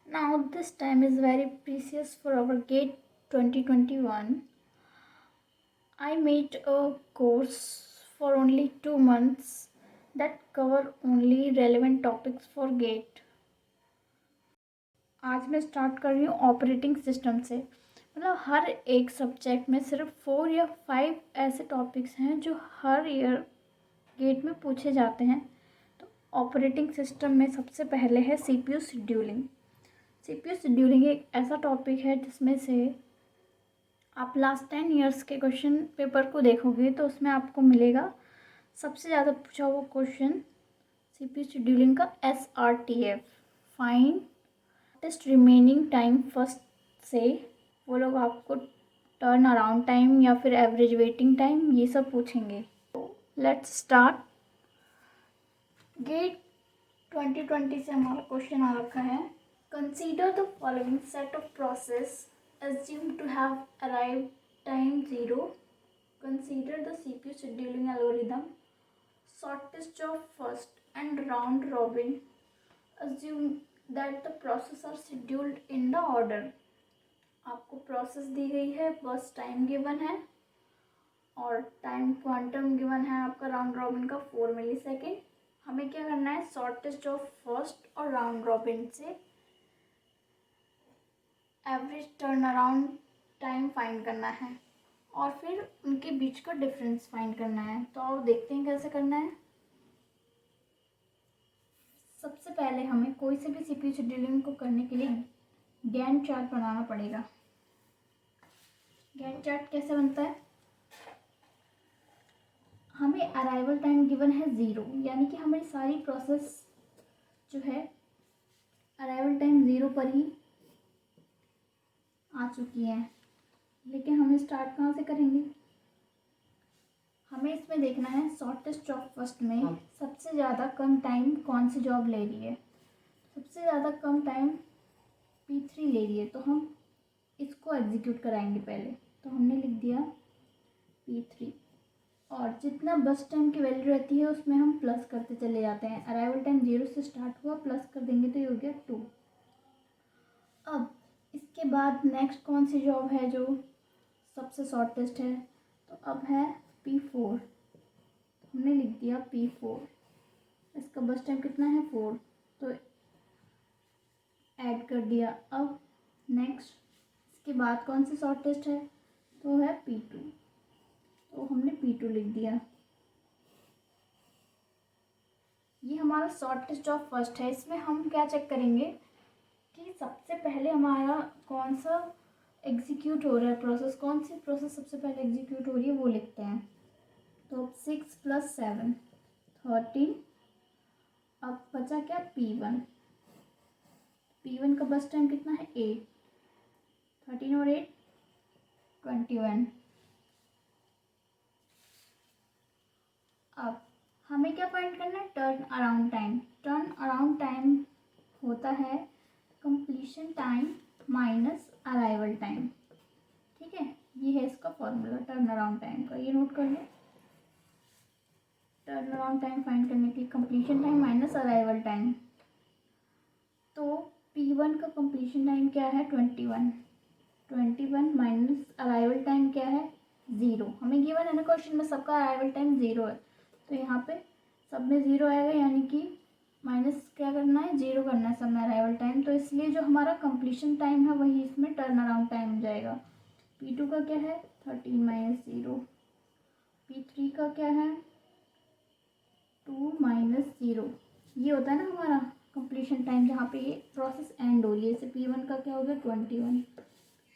Now this time is very precious for our GATE 2021. I made a course for only 2 months that cover only relevant topics for GATE. आज मैं start कर रही हूँ operating system से। मतलब हर एक subject में सिर्फ 4 या 5 ऐसे टॉपिक्स हैं जो हर ईयर गेट में पूछे जाते हैं। तो ऑपरेटिंग सिस्टम में सबसे पहले है सीपीयू शेड्यूलिंग। सीपीयू शेड्यूलिंग एक ऐसा टॉपिक है जिसमें से आप लास्ट 10 ईयर्स के क्वेश्चन पेपर को देखोगे तो उसमें आपको मिलेगा सबसे ज़्यादा पूछा हुआ क्वेश्चन सीपीयू शेड्यूलिंग का SRTF, find test remaining time first से वो लोग आपको टर्न अराउंड टाइम या फिर एवरेज वेटिंग टाइम ये सब पूछेंगे। तो लेट्स स्टार्ट। गेट 2020 से हमारा क्वेश्चन आ रखा है, consider the following set of process assumed to have arrived time 0. Consider the CPU scheduling algorithm, shortest job first and round robin. Assume that the process are scheduled in the order. आपको process दी गई है, बस time given है और time quantum given है आपका round robin का 4 millisecond. हमें क्या करना है, शॉर्टेस्ट जॉब फर्स्ट और राउंड रॉबिन से average turn around time find करना है और फिर उनके बीच का डिफरेंस फाइंड करना है। तो अब देखते हैं कैसे करना है। सबसे पहले हमें कोई से भी सीपीयू शेड्यूलिंग को करने के लिए गैंट चार्ट बनाना पड़ेगा। गैंट चार्ट कैसे बनता है, हमें अराइवल टाइम गिवन है 0, यानी कि हमारी सारी प्रोसेस जो है अराइवल टाइम 0 पर ही आ चुकी है। लेकिन हमें स्टार्ट कहाँ से करेंगे, हमें इसमें देखना है शॉर्टेस्ट जॉब फर्स्ट में सबसे ज़्यादा कम टाइम कौन सी जॉब ले रही है। सबसे ज़्यादा कम टाइम P3 ले रही है, तो हम इसको एग्जीक्यूट कराएंगे पहले। तो हमने लिख दिया P3 और जितना बस टाइम की वैल्यू रहती है उसमें हम प्लस करते चले जाते हैं। अराइवल टाइम 0 से स्टार्ट हुआ, प्लस कर देंगे तो ये हो गया 2। अब इसके बाद नेक्स्ट कौन सी जॉब है जो सबसे शॉर्टेस्ट है, तो अब है P4। हमने लिख दिया P4, इसका बस टाइम कितना है 4, तो ऐड कर दिया। अब नेक्स्ट इसके बाद कौन सी शॉर्टेस्ट है, तो है P2, तो हमने P2 लिख दिया। ये हमारा शॉर्टेस्ट जॉब फर्स्ट है। इसमें हम क्या चेक करेंगे कि सबसे पहले हमारा कौन सा एग्जीक्यूट हो रहा है प्रोसेस, कौन सी प्रोसेस सबसे पहले एग्जीक्यूट हो रही है वो लिखते हैं। तो 6 + 7 13, अब बचा क्या P1। P1 का बस टाइम कितना है 8, 13 और 8 21। अब हमें क्या फाइंड करना है, turn around time. Turn around time होता है completion time minus arrival time. ठीक है, ये है इसका फॉर्मूला टर्न अराउंड टाइम का, ये नोट कर लो। टर्न अराउंड टाइम फाइंड करने के लिए completion time minus arrival time. तो P1 का कंप्लीशन टाइम क्या है 21, 21 माइनस अराइवल टाइम क्या है 0। हमें गिवन है ना क्वेश्चन में सबका अराइवल टाइम 0 है, तो यहाँ पे सब में 0 आएगा, यानी कि माइनस क्या करना है 0 करना है सब में अराइवल टाइम। तो इसलिए जो हमारा कंप्लीशन टाइम है वही इसमें टर्न अराउंड टाइम हो जाएगा। P2 का क्या है 13 माइनस 0, P3 का क्या है 2 माइनस 0। ये होता है ना हमारा कंप्लीशन टाइम जहाँ पे ये प्रोसेस एंड हो रही है। जैसे P1 का क्या हो गया 21,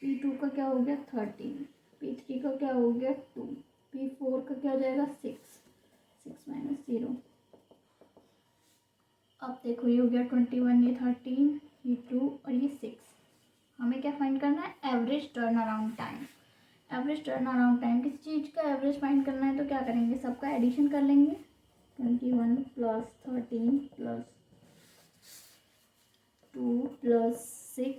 P2 का क्या हो गया 13, P3 का क्या हो गया 2, P4 का क्या हो जाएगा 6 माइनस 0। अब देखो ये हो गया 21, ये 13, ये 2 और ये 6। हमें क्या फाइंड करना है, average turn around time. Average turn around time, किसी चीज़ का एवरेज फाइंड करना है तो क्या करेंगे, सबका एडिशन कर लेंगे। 21 + 13 + 2 + 6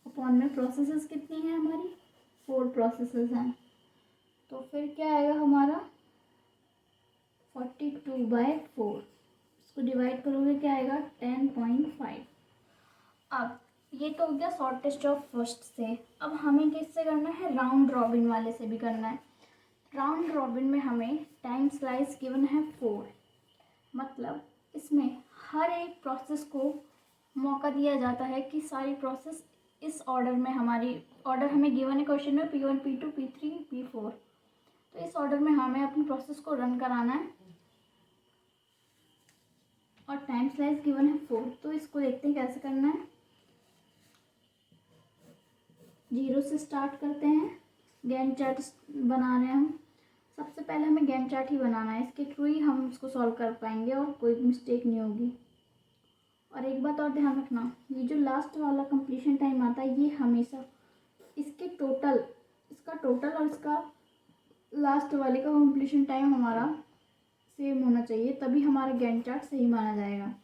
अपॉन में प्रोसेसेस कितनी हैं हमारी 4 प्रोसेसेस हैं, तो फिर क्या आएगा हमारा 42/4। इसको डिवाइड करोगे क्या आएगा 10.5। अब ये तो हो गया शॉर्टेस्ट ऑफ फर्स्ट से। अब हमें किससे करना है, राउंड रॉबिन वाले से भी करना है। राउंड रॉबिन में हमें टाइम स्लाइस गिवन है 4, मतलब इसमें हर एक प्रोसेस को मौका दिया जाता है कि सारी प्रोसेस इस ऑर्डर में, हमारी ऑर्डर हमें गिवन है क्वेश्चन में P1 P2 P3 P4, तो इस ऑर्डर में हमें अपनी प्रोसेस को रन कराना है और टाइम स्लाइस गिवन है 4। तो इसको देखते हैं कैसे करना है। 0 से स्टार्ट करते हैं, गैंट चार्ट बना रहे हैं हम। सबसे पहले हमें गैंट चार्ट ही बनाना है, इसके थ्रू ही हम उसको सॉल्व कर पाएंगे और कोई मिस्टेक नहीं होगी। और एक बात और ध्यान रखना, ये जो लास्ट वाला कंप्लीशन टाइम आता है ये हमेशा इसका टोटल और इसका लास्ट वाले का कंप्लीशन टाइम हमारा सेम होना चाहिए, तभी हमारा गैंट चार्ट सही माना जाएगा।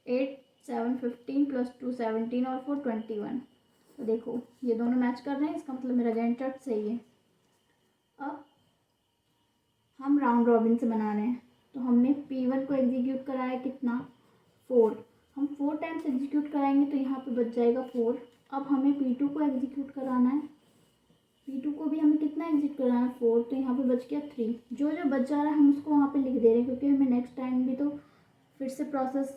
8 7 15 + 2 17 और 4 21। तो देखो ये दोनों मैच कर रहे हैं, इसका मतलब मेरा गैंट चार्ट सही है। अब हम राउंड रॉबिन से बना रहे हैं, तो हमने P1 को एग्जीक्यूट कराया कितना, 4। हम 4 टाइम्स एग्जीक्यूट कराएंगे तो यहाँ पे बच जाएगा 4। अब हमें P2 को एग्जीक्यूट कराना है, P2 को भी हमें कितना एग्जीक्यूट कराना है, 4, तो यहाँ पे बच गया 3। जो जो बच जा रहा है हम उसको वहाँ पे लिख दे रहे हैं, क्योंकि हमें नेक्स्ट टाइम भी तो फिर से प्रोसेस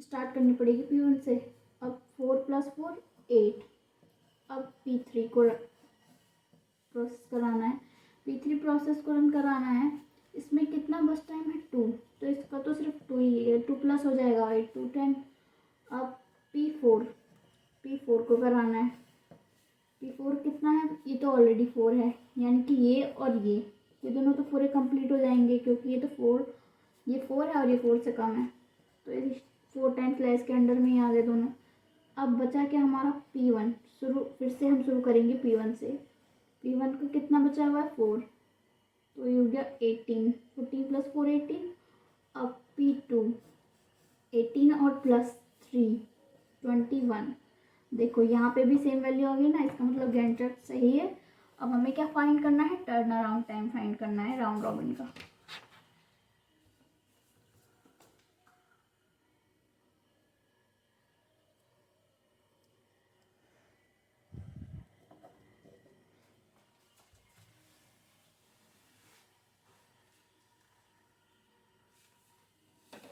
स्टार्ट करनी पड़ेगी P1 से। अब 4 + 4 8। अब P3 को प्रोसेस कराना है, P3 प्रोसेस को रन कराना है। इसमें कितना बस टाइम है, 2, तो इसका तो सिर्फ 2 ही है, 2 प्लस हो जाएगा 8 2 10। अब P4 को कराना है। P4 कितना है, ये तो ऑलरेडी 4 है, यानी कि ये और ये दोनों तो पूरे कंप्लीट हो जाएंगे, क्योंकि ये 4 है और ये 4 से कम है, तो ये 4 टाइम्स लेस के अंडर में ही आ गए दोनों। अब बचा क्या हमारा P1, फिर से हम शुरू करेंगे P1 से। P1 को कितना बचा हुआ है, 4, तो ये हो गया 18, 14 + 4 18। अब P2 18 और +3 21। देखो यहाँ पे भी सेम वैल्यू आ गई ना, इसका मतलब गैंट चार्ट सही है। अब हमें क्या फाइंड करना है, टर्न अराउंड टाइम फाइंड करना है राउंड रॉबिन का।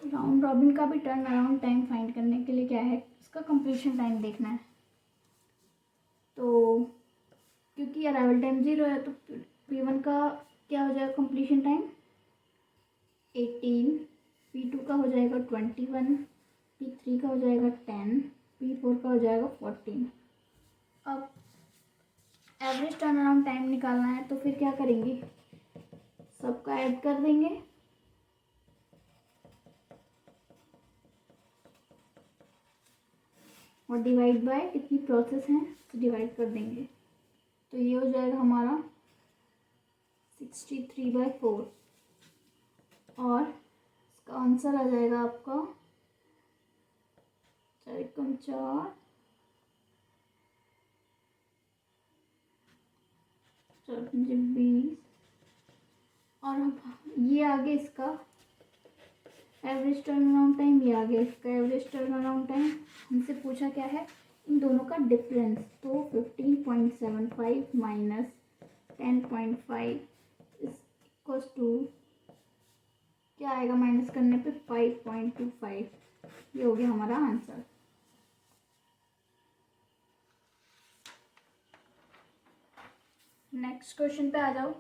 राउंड रॉबिन का भी टर्न अराउंड टाइम फाइंड करने के लिए क्या है, इसका कंप्लीशन टाइम देखना है। तो क्योंकि अराइवल टाइम 0 है, तो P1 का क्या हो जाएगा कंप्लीशन टाइम 18, P2 का हो जाएगा 21, P3 का हो जाएगा 10, P4 का हो जाएगा 14। अब एवरेज टर्न अराउंड टाइम निकालना है, तो फिर क्या करेंगे, सबका ऐड कर देंगे और डिवाइड बाय कितनी प्रोसेस हैं तो डिवाइड कर देंगे, तो ये हो जाएगा हमारा 63/4 और इसका आंसर आ जाएगा आपका 4 × 4 4 × 20। और ये आगे इसका एवरेज टर्न अराउंड टाइम, ये आगे इसका एवरेज टर्न अराउंड टाइम। हमसे पूछा क्या है, इन दोनों का डिफरेंस, तो 15.75 - 10.5 = क्या आएगा, माइनस करने पे 5.25। ये हो गया हमारा आंसर। नेक्स्ट क्वेश्चन पे आ जाओ।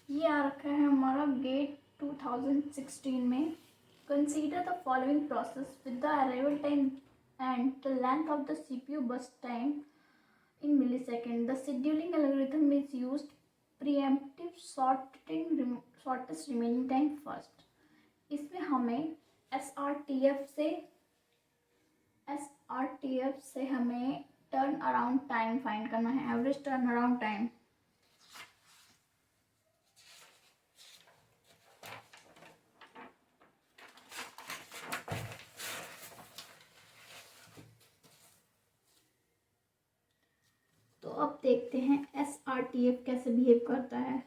ये आ रखा है हमारा गेट 2016 में। Consider the following process with the arrival time and the length of the CPU बस time in millisecond. The scheduling algorithm is used preemptive sorting shortest remaining time first. इसमें हमें SRTF से हमें टर्न अराउंड टाइम फाइंड करना है, average turn around time. तो अब देखते हैं SRTF कैसे बिहेव करता है।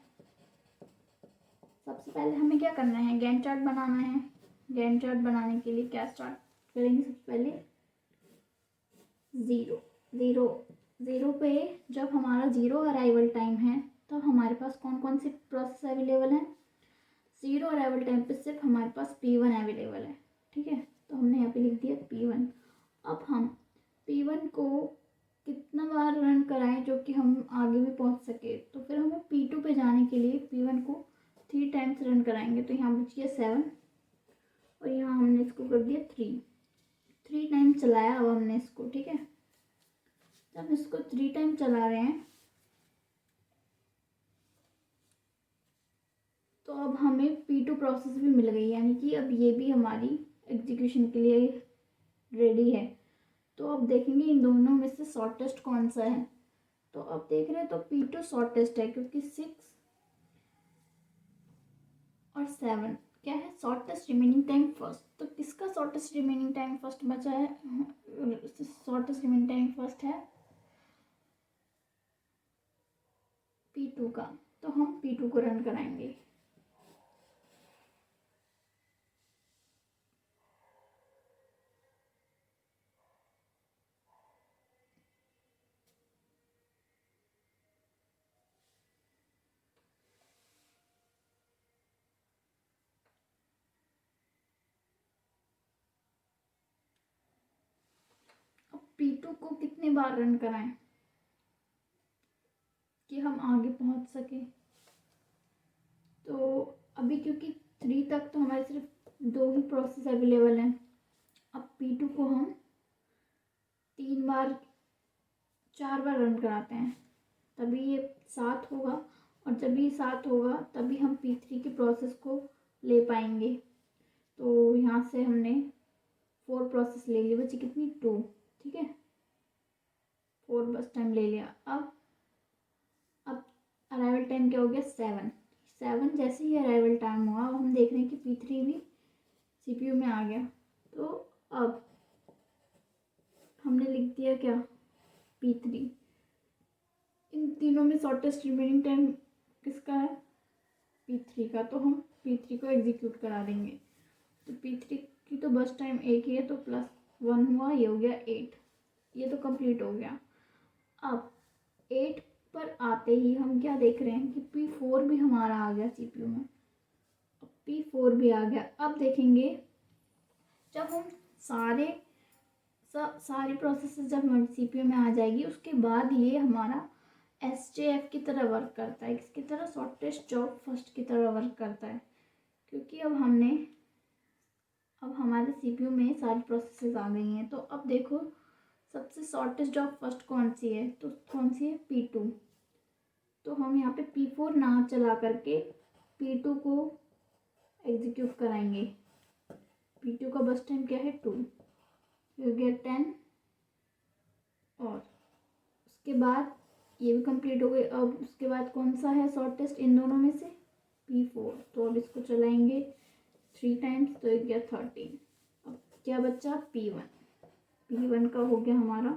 सबसे पहले हमें क्या करना है, गैंट चार्ट बनाना है। गैंट चार्ट बनाने के लिए क्या स्टार्ट करेंगे? सबसे पहले ज़ीरो ज़ीरो ज़ीरो पे जब हमारा ज़ीरो अराइवल टाइम है तो हमारे पास कौन कौन सी प्रोसेस अवेलेबल है? ज़ीरो अराइवल टाइम पे सिर्फ हमारे पास P1 अवेलेबल है। ठीक है, तो हमने यहाँ पे लिख दिया P1। अब हम P1 को कितना बार रन कराएं जो कि हम आगे भी पहुंच सके? तो फिर हमें P2 पे जाने के लिए P1 को 3 टाइम्स रन कराएंगे। तो यहाँ बच गया 7 और यहाँ हमने इसको कर दिया 3 टाइम चलाया अब हमने इसको। ठीक है, जब इसको 3 टाइम चला रहे हैं तो अब हमें P2 प्रोसेस भी मिल गई, यानी कि अब ये भी हमारी एग्जीक्यूशन के लिए रेडी है। तो अब देखेंगे इन दोनों में से शॉर्टेस्ट कौन सा है। तो अब देख रहे हैं तो P2 शॉर्टेस्ट है, क्योंकि 6 और 7 क्या है? Shortest remaining time first. तो किसका शॉर्टेस्ट रिमेनिंग टाइम फर्स्ट बचा है? शॉर्टेस्ट रिमेनिंग टाइम फर्स्ट है P2 का। तो हम P2 को रन कराएंगे। अब P2 को कितने बार रन कराएं कि हम आगे पहुंच सके? तो अभी क्योंकि 3 तक तो हमारे सिर्फ 2 ही प्रोसेस अवेलेबल हैं। अब P2 को हम 3 बार 4 बार रन कराते हैं, तभी ये 7 होगा। और जब ये 7 होगा तभी हम P3 की प्रोसेस को ले पाएंगे। तो यहाँ से हमने 4 प्रोसेस ले ली, बची कितनी? 2। ठीक है, 4 बस टाइम ले लिया। अब अराइवल टाइम क्या हो गया? 7 जैसे ही अराइवल टाइम हुआ अब हम देख रहे हैं कि P3 भी CPU में आ गया। तो अब हमने लिख दिया क्या? P3। इन तीनों में शॉर्टेस्ट रिमेनिंग टाइम किसका है? P3 का। तो हम P3 को एग्जीक्यूट करा देंगे। तो P3 की तो बस टाइम 1 ही है, तो +1 हुआ, ये हो गया 8। ये तो कंप्लीट हो गया। अब 8 पर आते ही हम क्या देख रहे हैं कि P4 भी हमारा आ गया CPU में। अब P4 भी आ गया। अब देखेंगे जब हम सारी प्रोसेस जब हमारी CPU में आ जाएगी उसके बाद ये हमारा SJF की तरह वर्क करता है। किसकी तरह? शॉर्टेस्ट जॉब फर्स्ट की तरह वर्क करता है, क्योंकि अब हमारे CPU में सारी प्रोसेसेस आ गई हैं। तो अब देखो सबसे शॉर्टेस्ट जॉब फर्स्ट कौन सी है? तो कौन सी है? P2। तो हम यहाँ पे P4 ना चला करके P2 को एग्जीक्यूट कराएंगे। P2 का बस टाइम क्या है? 2। हो गया 10 और उसके बाद ये भी कंप्लीट हो गई। अब उसके बाद कौन सा है शॉर्टेस्ट इन दोनों में से? P4। तो अब इसको चलाएंगे 3 टाइम्स, तो हो गया 13। अब क्या बचा? P1 का हो गया हमारा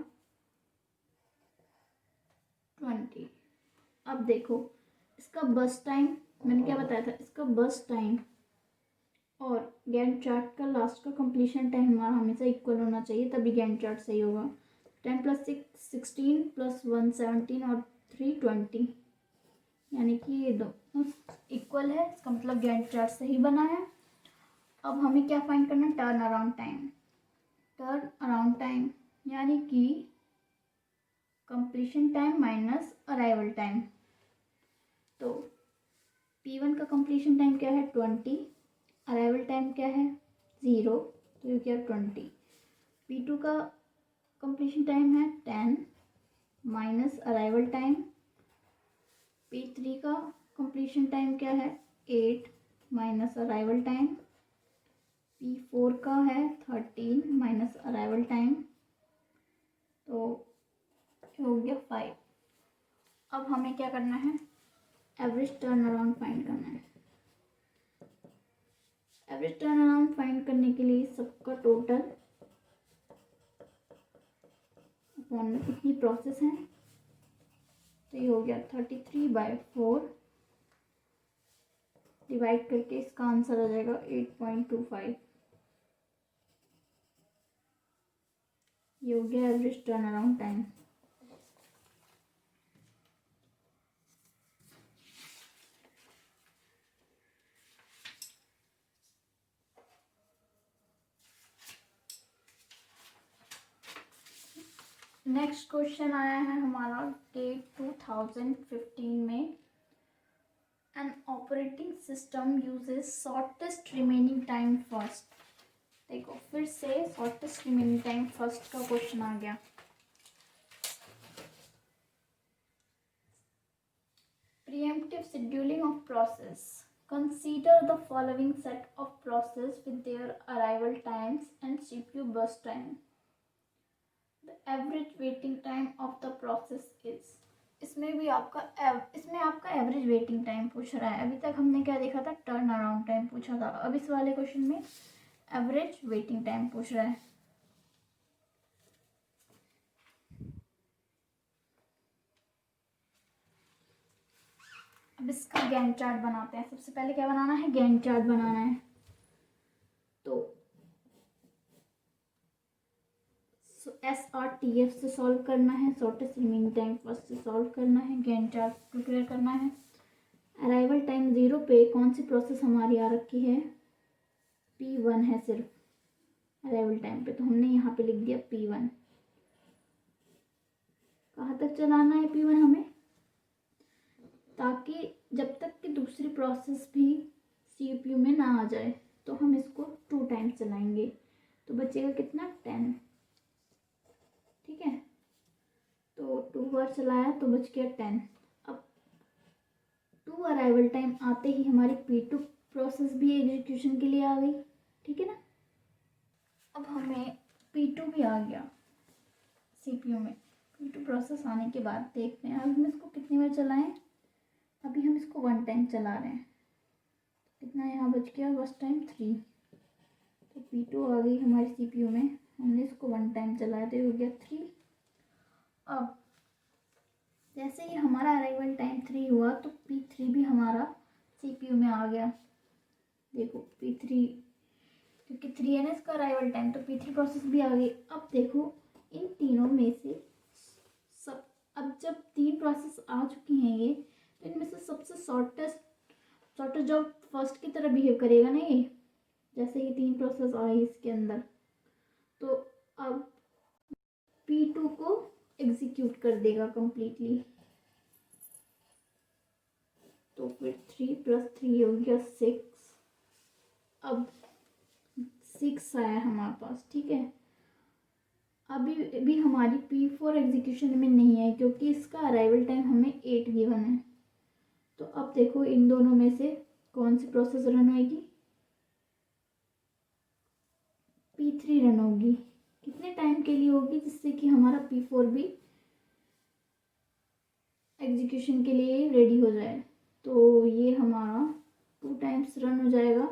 20। अब देखो इसका बस टाइम, मैंने क्या बताया था? इसका बस टाइम और गैंट चार्ट का लास्ट का कंप्लीशन टाइम हमारा हमेशा इक्वल होना चाहिए, तभी गैंट चार्ट सही होगा। 10 + 6 16 + 1 17 और 3 20, यानी कि ये दोनों इक्वल है। इसका मतलब गैंट चार्ट सही बना है। अब हमें क्या फाइंड करना? Turn around time. Turn around time यानी कि completion time minus arrival time. तो P1 का कंप्लीशन टाइम क्या है? 20। अराइवल टाइम क्या है? 0। तो ये क्या? 20। P2 का कंप्लीशन टाइम है 10 माइनस अराइवल टाइम। P3 का कंप्लीशन टाइम क्या है? 8 माइनस अराइवल टाइम। P4 का है 13 माइनस अराइवल टाइम, तो हो गया 5। अब हमें क्या करना है? एवरेज टर्न अराउंड फाइंड करना है। एवरेज टर्न अराउंड फाइंड करने के लिए सबका टोटल अपॉन कितनी प्रोसेस हैं, तो ये हो गया 33/4 डिवाइड करके इसका आंसर आ जाएगा 8.25। ये हो गया average turn around time. Next question आया है हमारा डेट 2015 में। An operating system uses shortest remaining time first. देखो फिर से शॉर्टेस्ट रिमेनिंग टाइम फर्स्ट का क्वेश्चन आ गया। Pre-emptive scheduling of process. Consider the following set of process with their arrival times and CPU burst time. The average waiting time of the process is. इसमें आपका average waiting time पूछ रहा है। अभी तक हमने क्या देखा था, टर्न अराउंड टाइम पूछा था। अब इस वाले क्वेश्चन में एवरेज वेटिंग टाइम पूछ रहा है। अब इसका गैंट चार्ट बनाते हैं। सबसे पहले क्या बनाना है, गैंट चार्ट बनाना है। तो SRTF से सॉल्व करना है, शॉर्टेस्ट रिमेनिंग टाइम फर्स्ट से सॉल्व करना है, गैंट चार्ट प्रिपेयर करना है। अराइवल टाइम 0 पे कौन सी प्रोसेस हमारी आ रखी है, P1 है सिर्फ अराइवल टाइम पे, तो हमने यहाँ पे लिख दिया P1। कहाँ तक चलाना है P1 हमें, ताकि जब तक कि दूसरी प्रोसेस भी CPU में ना आ जाए, तो हम इसको 2 टाइम्स चलाएंगे। तो बचेगा कितना, 10। ठीक है, तो 2 बार चलाया तो बच गया 10। अब 2 अराइवल टाइम आते ही हमारी P2 प्रोसेस भी एग्जीक्यूशन के लिए आ गई। ठीक है ना। अब हमें P2 भी आ गया CPU में। P2 प्रोसेस आने के बाद देखते हैं अब हम इसको कितनी बार चलाएं। अभी हम इसको 1 टाइम चला रहे हैं। कितना यहाँ बच गया, बस टाइम 3। तो P2 आ गई हमारे CPU में। हमने इसको 1 टाइम चलाया तो हो गया 3। अब जैसे ही हमारा अराइवल टाइम 3 हुआ तो P3 भी हमारा CPU में आ गया। देखो P3, क्योंकि 3 है ना इसका अराइवल टाइम, तो P3 प्रोसेस भी आ गई। अब देखो इन तीनों में से सब, अब जब 3 प्रोसेस आ चुकी हैं ये, तो इनमें से सबसे शॉर्टेस्ट जॉब फर्स्ट की तरह बिहेव करेगा ना ये। जैसे ही 3 प्रोसेस आई इसके अंदर, तो अब P2 को एग्जीक्यूट कर देगा कंप्लीटली। तो फिर 3 + 3 हो गया 6। अब 6 आया हमारे पास। ठीक है, अभी भी हमारी P4 एग्जीक्यूशन में नहीं है, क्योंकि इसका अराइवल टाइम हमें 8 गिवन है। तो अब देखो इन दोनों में से कौन सी प्रोसेस रन होगी, P3 रन होगी। कितने टाइम के लिए होगी, जिससे कि हमारा P4 भी एग्जीक्यूशन के लिए रेडी हो जाए। तो ये हमारा 2 टाइम्स रन हो जाएगा।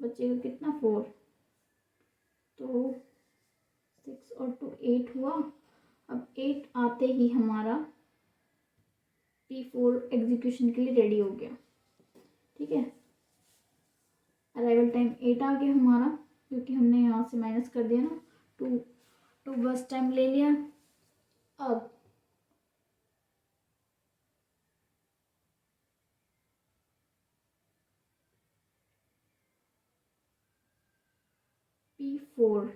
बचेगा कितना, 4। तो 6 और 2 8 हुआ। अब 8 आते ही हमारा P4 एग्जीक्यूशन के लिए रेडी हो गया। ठीक है, अराइवल टाइम 8 आ गया हमारा, क्योंकि हमने यहाँ से माइनस कर दिया ना, 2 बस टाइम ले लिया। अब P4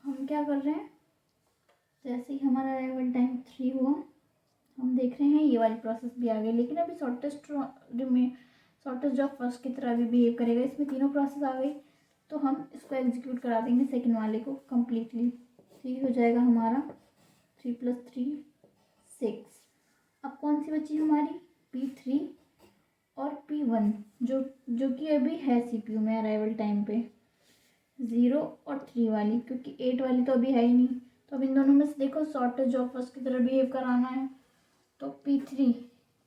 हम क्या कर रहे हैं, जैसे ही हमारा अराइवल टाइम 3 हुआ, हम देख रहे हैं ये वाली प्रोसेस भी आ गई। लेकिन अभी शॉर्टेस्ट जॉब फर्स्ट की तरह भी बिहेव करेगा। इसमें तीनों प्रोसेस आ गई, तो हम इसको एग्जीक्यूट करा देंगे सेकंड वाले को कम्प्लीटली। 3 हो जाएगा हमारा, 3 + 3 6। अब कौन सी बची हमारी, P3 और P1, जो कि अभी है CPU में अराइवल टाइम पे। 0 और 3 वाली, क्योंकि 8 वाली तो अभी है ही नहीं। तो अब इन दोनों में से देखो शॉर्टेस्ट जॉब फर्स्ट की तरह बिहेव कराना है, तो P3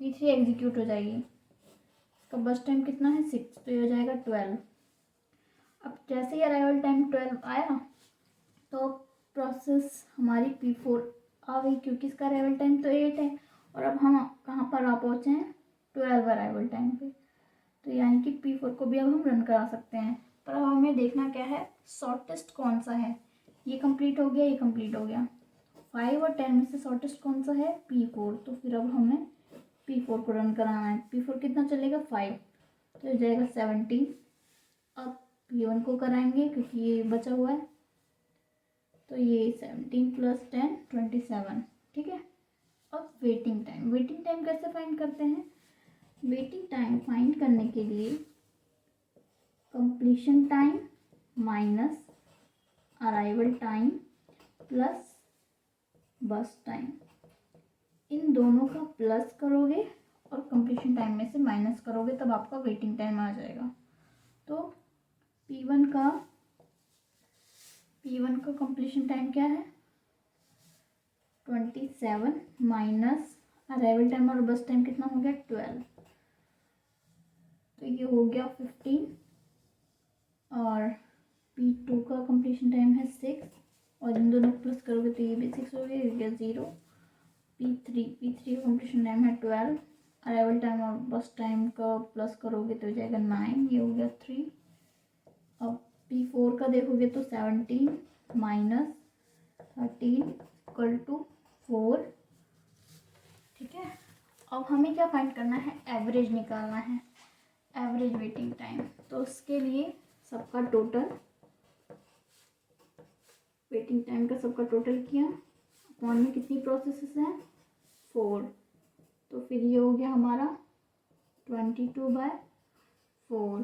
एग्जीक्यूट हो जाएगी। इसका बस टाइम कितना है 6, तो ये हो जाएगा 12। अब जैसे ही अराइवल टाइम 12 आया तो प्रोसेस हमारी P4 आ गई, क्योंकि इसका अराइवल टाइम तो 8 है। और अब हम कहाँ पर आ पहुँचे हैं 12 अराइवल टाइम पे, तो यानी कि P4 को भी अब हम रन करा सकते हैं। पर अब हमें देखना क्या है, शॉर्टेस्ट कौन सा है। ये कंप्लीट हो गया, ये कंप्लीट हो गया। 5 और 10 में से शॉर्टेस्ट कौन सा है P4, तो फिर अब हमें P4 को रन कराना है। P4 कितना चलेगा 5, तो हो जाएगा 17। अब P1 को कराएंगे क्योंकि ये बचा हुआ है, तो ये 17 + 10 27। ठीक है। अब वेटिंग टाइम कैसे फाइंड करते हैं। वेटिंग टाइम फाइंड करने के लिए completion time minus arrival time plus बस टाइम, इन दोनों का प्लस करोगे और कंप्लीशन टाइम में से माइनस करोगे, तब आपका वेटिंग टाइम आ जाएगा। तो P1 का कंप्लीशन टाइम क्या है 27 माइनस अराइवल टाइम और बस टाइम कितना हो गया 12, तो ये हो गया 15। और P2 का कंप्लीशन टाइम है 6, और इन दोनों को प्लस करोगे तो ये भी 6 हो गया 0। P3 का कंप्लीशन टाइम है 12, अराइवल टाइम और बस टाइम का प्लस करोगे तो हो जाएगा 9, ये हो गया 3। अब P4 का देखोगे तो 17 माइनस 13 = 4। ठीक है। अब हमें क्या फाइंड करना है, एवरेज निकालना है, एवरेज वेटिंग टाइम। तो उसके लिए सबका टोटल वेटिंग टाइम का सबका टोटल किया, अपॉन में कितनी प्रोसेसेस हैं 4, तो फिर ये हो गया हमारा 22/4,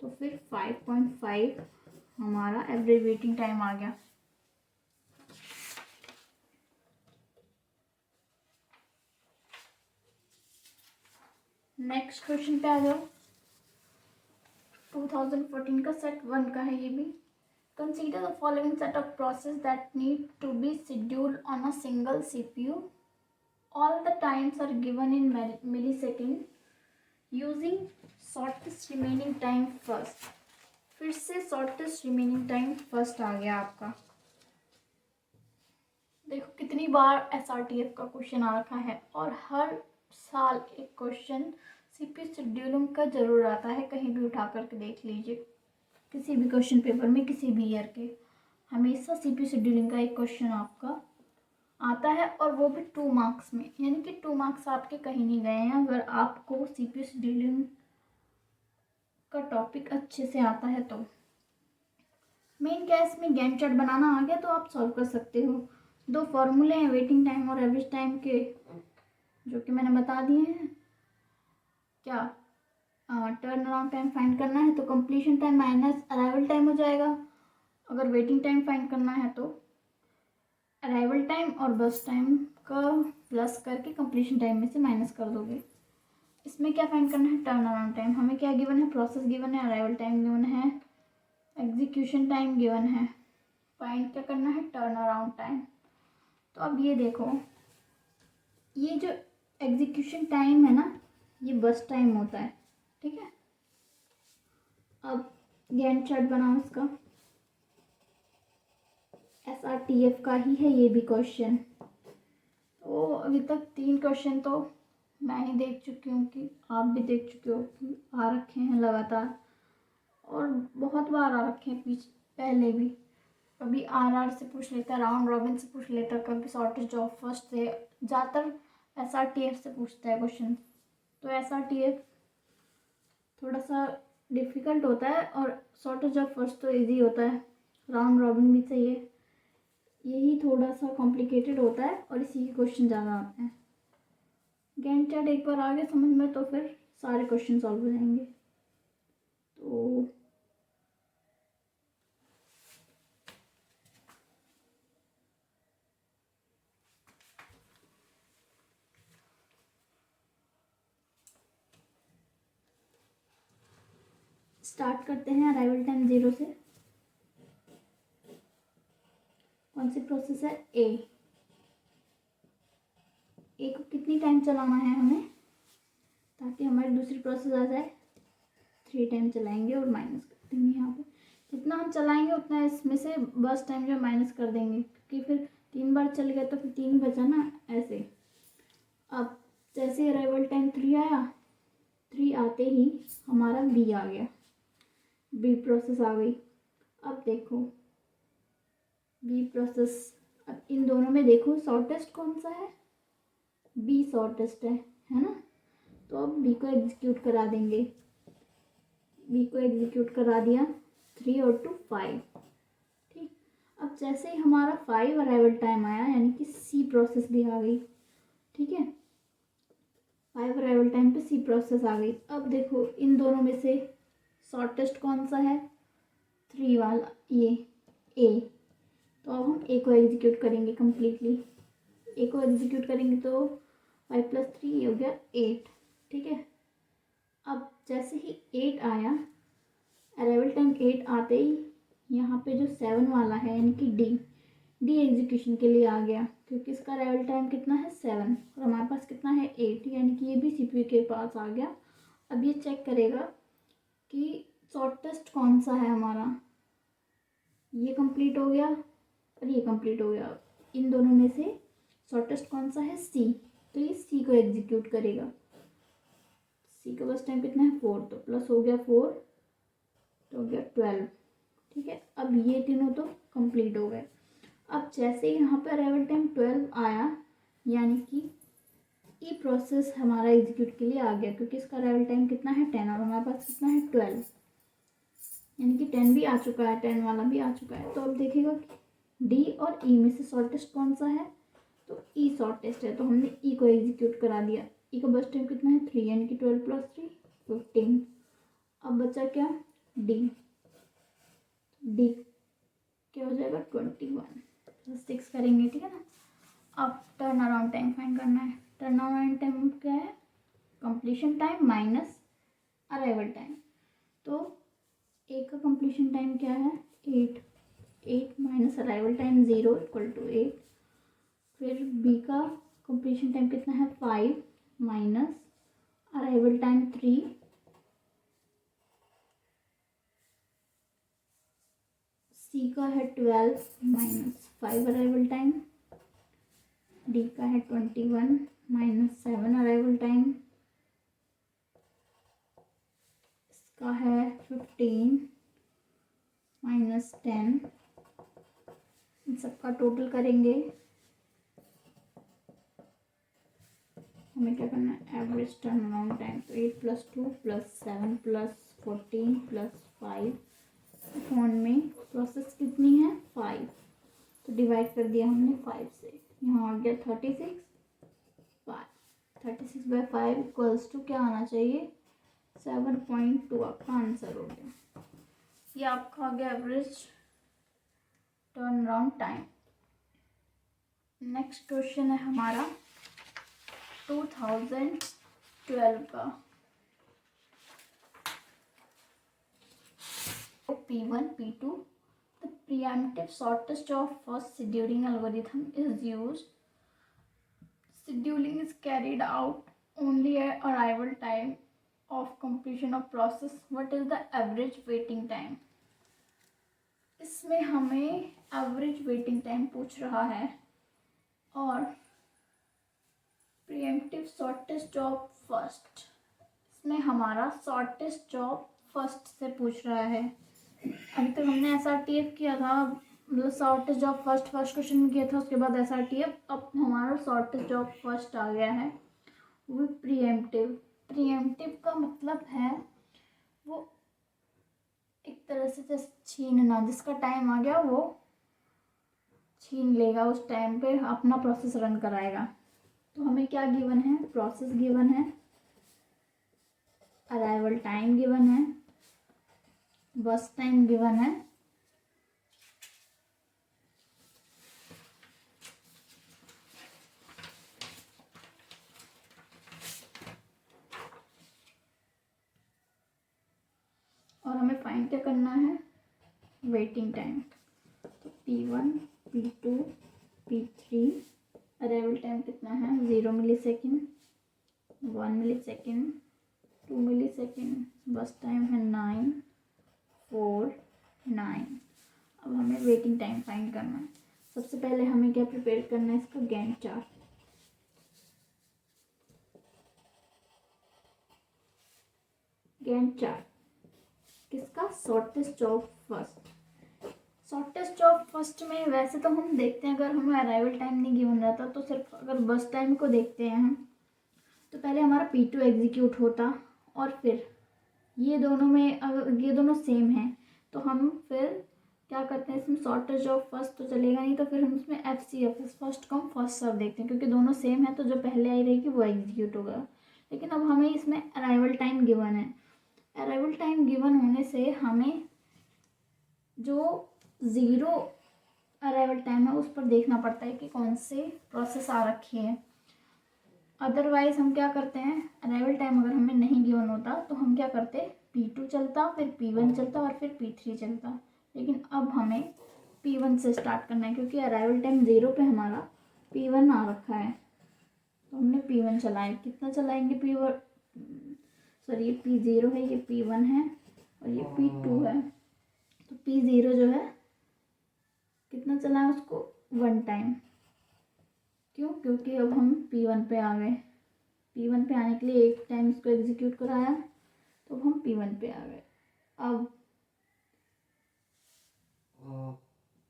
तो फिर 5.5 हमारा एवरेज वेटिंग टाइम आ गया। नेक्स्ट क्वेश्चन पे आ जाओ। 2014 का सेट 1 का है ये भी। Consider the following set of process that need to be scheduled on a single CPU. All the times are given in millisecond using shortest remaining time first. फिर से shortest remaining time first आ गया आपका। देखो कितनी बार SRTF का question आ रखा है, और हर साल एक क्वेश्चन CPU शेड्यूलिंग का जरूर आता है। कहीं भी उठा करके देख लीजिए, किसी भी क्वेश्चन पेपर में किसी भी ईयर के हमेशा CPU शेड्यूलिंग का एक क्वेश्चन आपका आता है, और वो भी 2 मार्क्स में, यानी कि 2 मार्क्स आपके कहीं नहीं गए हैं अगर आपको CPU शेड्यूलिंग का टॉपिक अच्छे से आता है तो। मेन क्या है, इसमें गैंट चार्ट बनाना आ गया तो आप सॉल्व कर सकते हो। 2 फॉर्मूले हैं वेटिंग टाइम और एवरेज टाइम के, जो कि मैंने बता दिए हैं। क्या टर्न अराउंड टाइम फाइंड करना है तो completion time minus arrival time हो जाएगा। अगर वेटिंग टाइम फाइंड करना है तो अराइवल टाइम और बस टाइम का प्लस करके कंप्लीशन टाइम में से माइनस कर दोगे। इसमें क्या फाइंड करना है, टर्न अराउंड टाइम। हमें क्या गिवन है, प्रोसेस गिवन है, अराइवल टाइम गिवन है, एग्जीक्यूशन टाइम गिवन है। फाइंड क्या करना है, टर्न अराउंड टाइम। तो अब ये देखो, ये जो एग्जीक्यूशन टाइम है ना, ये बस टाइम होता है। ठीक है। अब गैंट चार्ट बनाओ इसका। SRTF का ही है ये भी क्वेश्चन। तो अभी तक 3 क्वेश्चन तो मैं ही देख चुकी हूँ, कि आप भी देख चुके हो कि आ रखे हैं लगातार, और बहुत बार आ रखे हैं पहले भी। कभी RR से पूछ लेता, राउंड रॉबिन से पूछ लेता, कभी शॉर्टेस्ट जॉब फर्स्ट से, ज़्यादातर SRTF से पूछता है क्वेश्चन। तो SRTF थोड़ा सा डिफ़िकल्ट होता है, और शॉर्टेस्ट जॉब फर्स्ट तो ईजी होता है, राउंड रॉबिन भी सही है। यही थोड़ा सा कॉम्प्लिकेटेड होता है, और इसी के क्वेश्चन ज़्यादा आते हैं। गैंट चार्ट एक बार आ गया समझ में तो फिर सारे क्वेश्चन सॉल्व हो जाएंगे। तो स्टार्ट करते हैं अराइवल टाइम 0 से। कौन सी प्रोसेस है? ए को कितनी टाइम चलाना है हमें ताकि हमारी दूसरी प्रोसेस आ जाए? 3 टाइम चलाएंगे और माइनस कर देंगे। यहाँ पे जितना हम चलाएंगे उतना इसमें से बस टाइम जो माइनस कर देंगे, क्योंकि फिर 3 बार चल गया तो फिर 3 बचा ना, ऐसे। अब जैसे अराइवल टाइम 3 आया, 3 आते ही हमारा बी आ गया, बी प्रोसेस आ गई। अब देखो बी प्रोसेस, अब इन दोनों में देखो शॉर्टेस्ट कौन सा है? बी शॉर्टेस्ट है ना। तो अब बी को एग्जीक्यूट करा देंगे। बी को एग्जीक्यूट करा दिया, 3 और 2 5। ठीक, अब जैसे ही हमारा 5 अराइवल टाइम आया, यानी कि सी प्रोसेस भी आ गई। ठीक है, 5 अराइवल टाइम पे सी प्रोसेस आ गई। अब देखो इन दोनों में से शॉर्टेस्ट कौन सा है? 3 वाला, ये ए। तो अब हम ए को एग्जीक्यूट करेंगे कम्प्लीटली। ए को एग्जीक्यूट करेंगे तो 5 + 3 हो गया 8। ठीक है, अब जैसे ही 8 आया, अराइवल टाइम 8 आते ही यहाँ पे जो 7 वाला है यानी कि डी एग्जीक्यूशन के लिए आ गया, क्योंकि इसका अराइवल टाइम कितना है? 7, और हमारे पास कितना है? 8, यानी कि ये भी सीपीयू के पास आ गया। अब ये चेक करेगा कि शॉर्टेस्ट कौन सा है हमारा। ये कंप्लीट हो गया और ये कंप्लीट हो गया। इन दोनों में से शॉर्टेस्ट कौन सा है? सी। तो ये सी को एग्जीक्यूट करेगा। सी का बस टाइम कितना है? 4, तो प्लस हो गया 4 तो हो गया 12। ठीक है, अब ये तीनों तो कंप्लीट हो गए। अब जैसे ही यहाँ पे अराइवल टाइम 12 आया, यानी कि ई प्रोसेस हमारा एग्जीक्यूट के लिए आ गया, क्योंकि इसका अराइवल टाइम कितना है? 10, और हमारे पास कितना है? 12, यानी कि 10 भी आ चुका है, 10 वाला भी आ चुका है। तो अब देखेगा कि डी और ई में से शॉर्टेस्ट कौन सा है? तो ई शॉर्टेस्ट है, तो हमने ई को एग्जीक्यूट करा दिया। ई का बस टाइम कितना है? 3, यानी कि 12 + 3 15। अब बचा क्या? डी क्या हो जाएगा? 21 + 6 करेंगे। ठीक है ना। अब टर्न अराउंड टाइम फाइंड करना है। टर्न अराउंड टाइम क्या है? Completion time minus arrival time. तो ए का कंप्लीशन टाइम क्या है? 8 माइनस अराइवल टाइम 0 = 8। फिर बी का कंप्लीशन टाइम कितना है? 5 माइनस अराइवल टाइम 3। सी का है 12 माइनस 5 अराइवल टाइम। डी का है 21 माइनस 7 अराइवल टाइम। इसका है 15 माइनस 10। इन सबका टोटल करेंगे। हमें क्या करना है? Average turn around time. तो 8 + 2 + 7 + 14 + 5 फोन में प्रोसेस कितनी है? 5। तो डिवाइड कर दिया हमने 5 से, यहाँ आ गया 36। 36/5 = क्या आना चाहिए? 7.2 आपका आंसर हो गया। ये आपका आ गया average turn around time. Next question है हमारा 2012 का। P1, P2. The preemptive shortest of first scheduling algorithm is used. Scheduling is carried out only at arrival time of completion of process. What is the average waiting time? इसमें हमें average waiting time पूछ रहा है, और pre-emptive shortest job first, इसमें हमारा shortest job first से पूछ रहा है। अभी तक हमने SRTF किया था, मतलब शॉर्टेस्ट जॉब फर्स्ट क्वेश्चन में किया था, उसके बाद SRTF। अब हमारा शॉर्टेस्ट जॉब फर्स्ट आ गया है, वो प्रीएम्प्टिव का मतलब है वो एक तरह से जैसे छीनना, जिसका टाइम आ गया वो छीन लेगा, उस टाइम पे अपना प्रोसेस रन कराएगा। तो हमें क्या गिवन है? प्रोसेस गिवन है, अराइवल टाइम गिवन है, बस टाइम गिवन है, और हमें फाइंड क्या करना है? Waiting time. तो P1 P2 P3 arrival time कितना है 0 मिली सेकेंड, 1 मिली सेकेंड, 2 मिली सेकेंड, बस टाइम है 9, 4, 9। अब हमें वेटिंग टाइम फाइंड करना है। सबसे पहले हमें क्या प्रिपेयर करना है, इसका गैंट चार्ट। गैंट चार्ट किसका, shortest job first. Shortest job first में वैसे तो हम देखते हैं, अगर हमें अराइवल टाइम नहीं गिवन रहता तो सिर्फ अगर बस टाइम को देखते हैं हम, तो पहले हमारा P2 एग्जीक्यूट होता और फिर ये दोनों में अगर ये दोनों सेम हैं तो हम फिर क्या करते हैं, इसमें शॉर्टेस्ट जॉब फर्स्ट तो चलेगा नहीं, तो फिर हम इसमें FCF first come first serve देखते हैं, क्योंकि दोनों सेम है तो जो पहले आई रहेगी वो एग्जीक्यूट होगा। लेकिन अब हमें इसमें अराइवल टाइम गिवन है। अराइवल टाइम गिवन होने से हमें जो 0 अराइवल टाइम है उस पर देखना पड़ता है कि कौन से प्रोसेस आ रखी है। अदरवाइज हम क्या करते हैं, अराइवल टाइम अगर हमें नहीं गिवन होता तो हम क्या करते, P2 चलता, फिर P1 चलता और फिर P3 चलता। लेकिन अब हमें P1 से स्टार्ट करना है, क्योंकि अराइवल टाइम 0 पे हमारा P1 आ रखा है, तो हमने P1 चलाया। कितना चलाएंगे, P1 सॉरी ये P0 है, ये P1 है और ये P2 है। तो P0 जो है कितना चलाएं उसको, 1 टाइम। क्यों, क्योंकि अब हम P1 पे आ गए। P1 पे आने के लिए एक टाइम इसको एग्जीक्यूट कराया, तो अब हम P1 पे आ गए। अब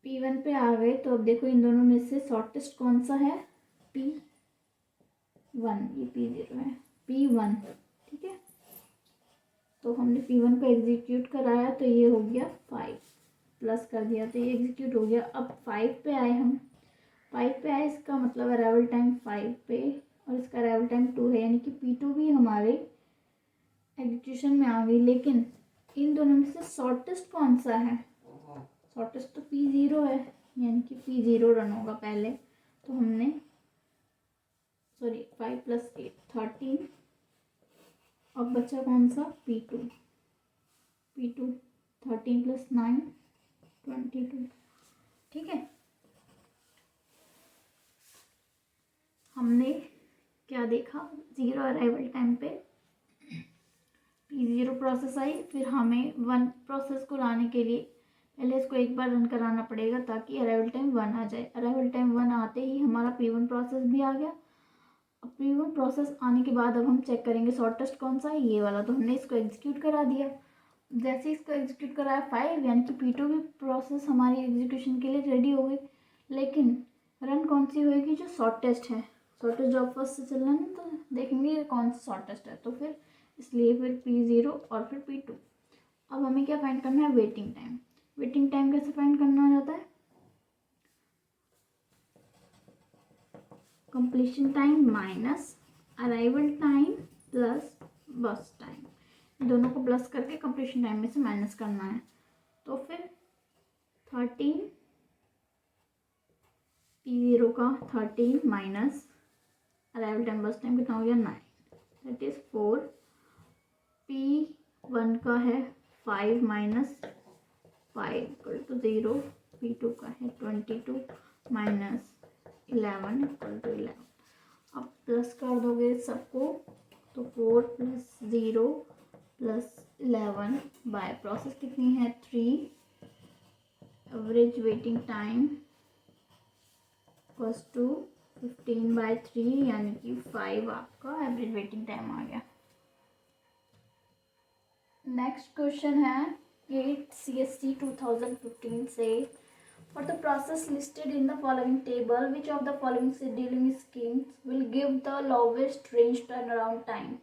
P1 पे आ गए तो अब देखो इन दोनों में से शॉर्टेस्ट कौन सा है, P1, ये P0 है, P1, ठीक है। तो हमने P1 को एग्जीक्यूट कराया तो ये हो गया 5, प्लस कर दिया तो ये एग्जीक्यूट हो गया। अब 5 पे आए हम, 5 पे आए, इसका मतलब अराइवल टाइम 5 पे और इसका अराइवल टाइम 2 है, यानी कि P2 भी हमारे एग्जीक्यूशन में आ गई। लेकिन इन दोनों में से शॉर्टेस्ट कौन सा है, शॉर्टेस्ट तो P0 है, यानी कि P0 रन होगा पहले। तो हमने सॉरी 5 + 8 13, अब बचा कौन सा, P2, 13 + 9 22, ठीक है। हमने क्या देखा, 0 अराइवल टाइम पे P0 प्रोसेस आई, फिर हमें 1 प्रोसेस को लाने के लिए पहले इसको एक बार रन कराना पड़ेगा ताकि अराइवल टाइम 1 आ जाए। अराइवल टाइम 1 आते ही हमारा P1 प्रोसेस भी आ गया। अब P1 प्रोसेस आने के बाद अब हम चेक करेंगे शॉर्टेस्ट कौन सा है, ये वाला। तो हमने इसको एग्जीक्यूट करा दिया। जैसे इसको एग्जीक्यूट कराया 5, यानी कि P2 भी प्रोसेस हमारी एग्जीक्यूशन के लिए रेडी हो गई। लेकिन रन कौन सी होएगी, जो शॉर्टेस्ट है। शॉर्टेस्ट जॉब फर्स्ट से चलना है तो देखेंगे कौन सा शॉर्टेस्ट है, तो फिर इसलिए फिर P0 और फिर P2। अब हमें क्या फाइंड करना है, वेटिंग टाइम। वेटिंग टाइम कैसे फाइंड करना जाता है, completion time minus arrival time plus बस टाइम, दोनों को प्लस करके कंप्लीशन टाइम में से माइनस करना है। तो फिर 13 P0 का 13 माइनस अराइवल टाइम बस टाइम कितना हो गया 9, दैट इज 4। P1 का है 5 माइनस 5 = 0, P2 का है 22 माइनस 11 = 11। अब प्लस कर दोगे सबको तो 4 + 0 + 11 बाय प्रोसेस कितनी है 3, एवरेज वेटिंग टाइम = 15/3, यानी कि 5 आपका एवरेज वेटिंग टाइम आ गया। नेक्स्ट क्वेश्चन है 8 CST 2015 से, for the process listed in the following table, which of the following scheduling schemes will give the lowest range turnaround time?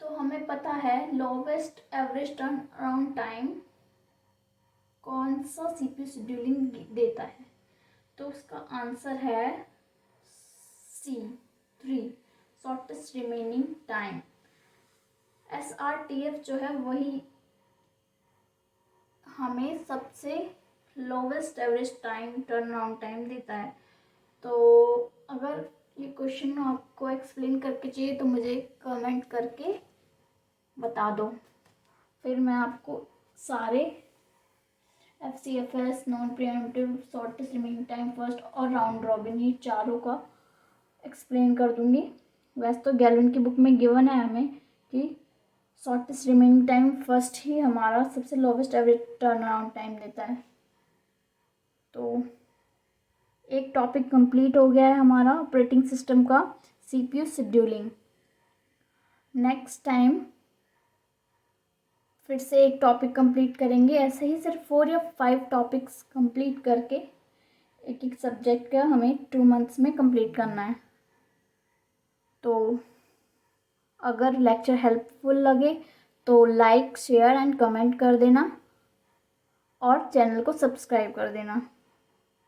तो हमें पता है lowest average turn around time कौन सा CPU scheduling देता है, तो उसका आंसर है C3, shortest remaining time. SRTF जो है वही हमें सबसे lowest average time turn around time देता है। तो अगर ये क्वेश्चन आपको एक्सप्लेन करके चाहिए तो मुझे कमेंट करके बता दो, फिर मैं आपको सारे FCFS, non preemptive, shortest remaining time first और राउंड रॉबिन, ये चारों का एक्सप्लेन कर दूंगी। वैसे तो गैलवन की बुक में गिवन है हमें कि शॉर्टेस्ट रिमेनिंग टाइम फर्स्ट ही हमारा सबसे lowest average turn around time देता है। तो एक टॉपिक कंप्लीट हो गया है हमारा ऑपरेटिंग सिस्टम का, CPU शेड्यूलिंग। नेक्स्ट टाइम फिर से एक टॉपिक कंप्लीट करेंगे। ऐसे ही सिर्फ 4 या 5 टॉपिक्स कंप्लीट करके एक एक सब्जेक्ट का हमें 2 मंथ्स में कंप्लीट करना है। तो अगर लेक्चर हेल्पफुल लगे तो लाइक, शेयर एंड कमेंट कर देना और चैनल को सब्सक्राइब कर देना।